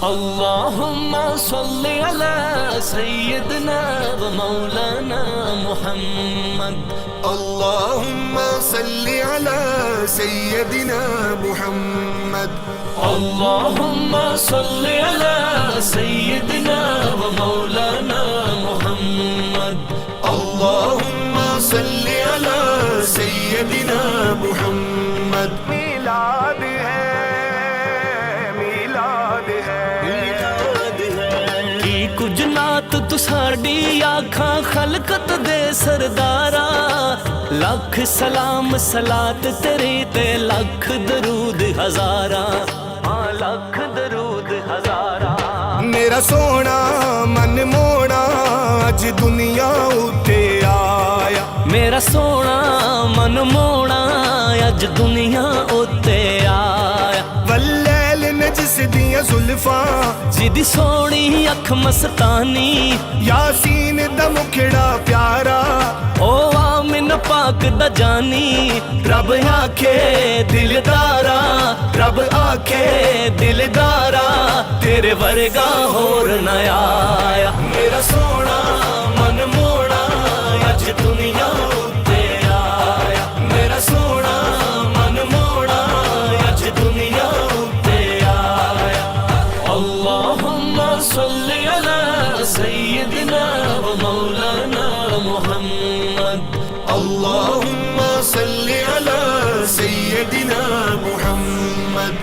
अल्लाहुम्मा सल्लि अला सय्यदना व मौलाना मुहम्मद। अल्लाहुम्मा सल्लि अला सय्यदिना मुहम्मद। अल्लाहुम्मा सल्लि अला सय्यदना व मौलाना मुहम्मद। अल्लाहुम्मा सल्लि अला सय्यदिना मुहम्मद। मीलाद है, मीलाद है, मीलाद है। की कुछ नात तू साडी आखां खलकत दे सरदारा। लख सलाम सलात तेरी ते लख दरूद हजारा। हाँ लख दरूद हजारा। मेरा सोना मन मोना अज दुनिया उते आया। मेरा सोना मन मोना अज दुनिया उत्ते आया। वल्लैल ने जिस दियां जुल्फां जिदी सोनी अख मस्तानी। यासीन दा मुखड़ा प्यारा ओ आमिन पाक दा जानी। रब आखे दिलदारा, रब आखे दिलदारा तेरे वर्गा होर न आया। मेरा सोना मन मोना अज दुनिया उत्ते आया। मेरा सोना मन मोना अज दुनिया उत्ते आया। अल्लाहुम्मा सल्लि अला सय्यदना व मौलाना मुहम्मद। अल्लाहुम्मा सल्लि अला सय्यदिना मुहम्मद।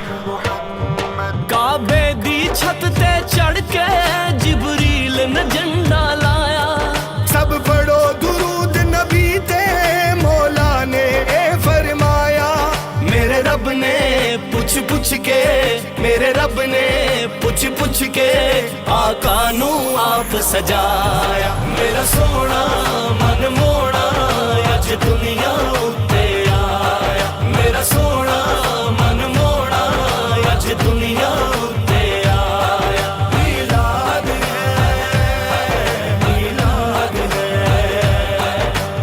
काबे दी छत ते चढ़ के जिबरील ने झंडा लाया। सब पढ़ो दुरूद नबी ते मौला ने फरमाया। मेरे रब ने पुछ पुछ के, मेरे रब ने पुछ पुछ के आका नू आप सजाया। मेरा सोना मन मोना अज दुनिया उत्ते आया। मेरा सोना मन मोना अज दुनिया उत्ते आया। मीलाद है, मीलाद है,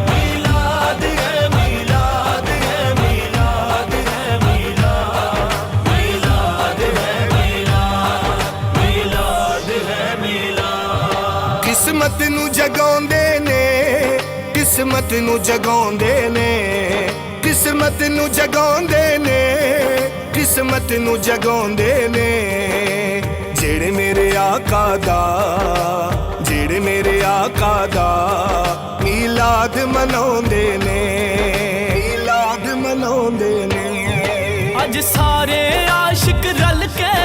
मीलाद है, मीलाद है, मीलाद है, मीलाद है, मीलाद है मीलाद। किस्मत नू जगाउंदे ने, किस्मत नू जगाउंदे ने, किस्मत नू जगाउंदे ने, किस्मत नू जगाउंदे ने। जेड़े मेरे आका दा, जेड़े मेरे आका दा मीलाद मनाउंदे ने, मीलाद मनाउंदे ने। अज सारे आशिक रल के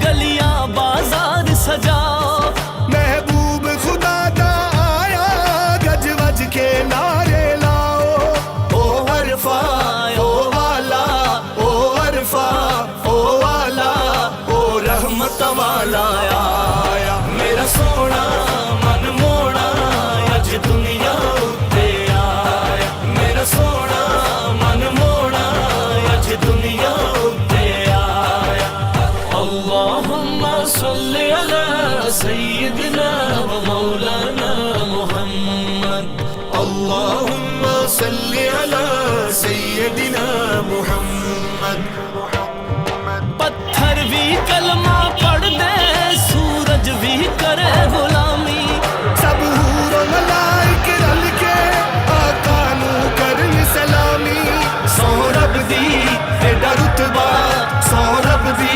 गलियां बाजार सजाओ। महबूब खुदा दा आया गज वज के नारे लाओ। ओ अरफा ओ वाला, ओ अरफा ओ वाला, ओ रहमत वाला आया। मेरा सोना मन मोना अज दुनिया उत्ते आया। मेरा सोना मन मोना अज दुनिया उत्ते आया। अल्लाहुम्मा सल्लि अला सय्यदना व मौलाना मुहम्मद। अल्लाहुम्मा सल्लि अला सय्यदिना मुहम्मद। पत्थर भी कलमा पढ़ दे, सूरज भी करे गुलामी। सब हूर मलाइक रल के आका नू करन सलामी। सौ रब दी एडा रुतबा, सौ रब दी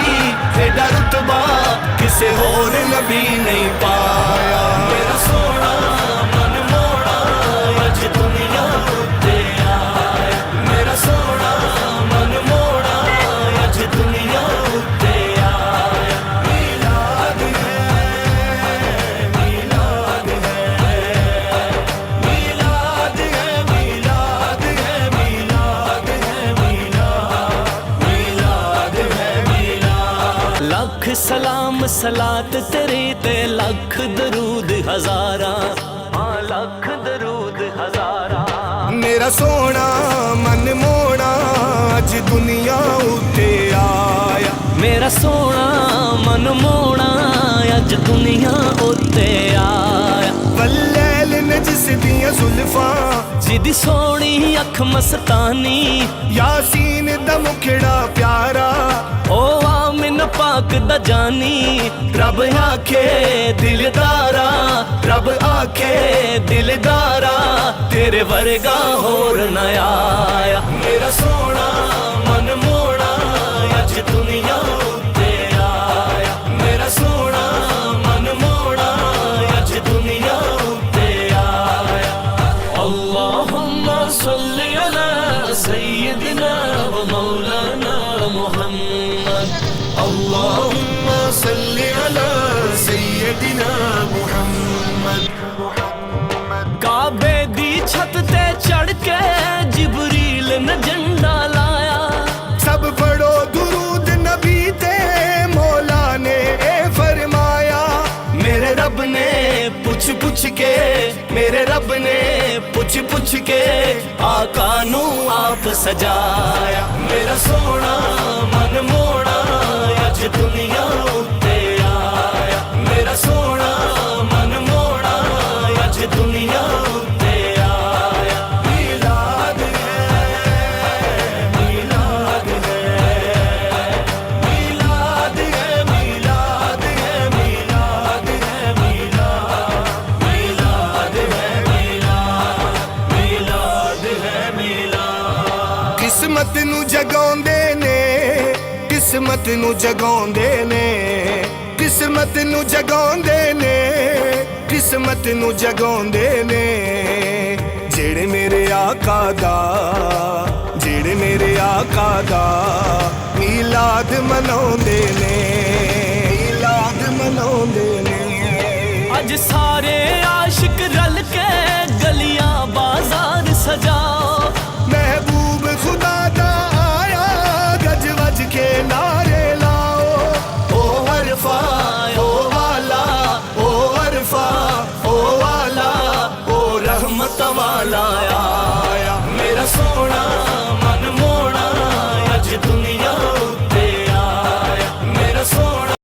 एडा रुतबा किसे होर नबी नहीं पाया। मेरा सोना मन मोना अज दुनिया उत्ते आया। मेरा सोना मन मोना अज दुनिया उत्ते आया। मीलाद है, मीलाद है, मीलाद है, मीलाद है, मीलाद है, मीलाद है मीलाद। लख सलाम सलात तेरी ते लख दरूद हजारा। हाँ लख दरूद हजारा। मेरा सोना मन मोना अज दुनिया उते आया। मेरा सोना मन मोना अज दुनिया उत्ते आया। वल्लैल ने जिस दियां जुल्फां जिदी सोनी अख मस्तानी। यासीन दा मुखड़ा प्यारा ओ आमिन पाक दा जानी रब आखे दिलदारा, रब आखे दिलदारा तेरे वर्गा होर न आया। मेरा सोना मन मोड़ा अज दुनिया उत्ते आया, मेरा सोना मन मोड़ा अज दुनिया उत्ते आया। अल्लाहुम्मा सल्ली अला सय्यिदिना व मौलाना मुहम्मद, अल्लाहुम्मा सल्ली अला सय्यदिना मुहम्मद। काबे दी छत ते चढ़ के जिबरील ने झंडा लाया। सब पढ़ो दुरूद नबी ते मौला ने ए फरमाया। मेरे रब ने पुछ पुछ के, मेरे रब ने पुछ पुछ के आका नू आप सजाया। मेरा सोना मन मोड़ा अज दुनिया उत्ते आया, मेरा सोना मन मोड़ा अज दुनिया उत्ते आया। मीलाद है, मीलाद है, मीलाद है, मीलाद है, मीलाद है, मीलाद है, मीलाद है मीलाद। किस्मत नू जगाउंदे ने, किस्मत नू जगाउंदे ने, किस्मत नू जगाउंदे ने, किस्मत नू जगाउंदे ने। जेड़े मेरे आका दा, जेड़े मेरे आका दा मीलाद मनाउंदे ने, मीलाद मनाउंदे ने। अज सारे आशिक रल के गलियां बाजार सजाओ। महबूब खुदा दा आया गज वज के नारे लाओ। ओ अरफा ओ वाला, ओ अरफा ओ वाला, ओ रहमत वाला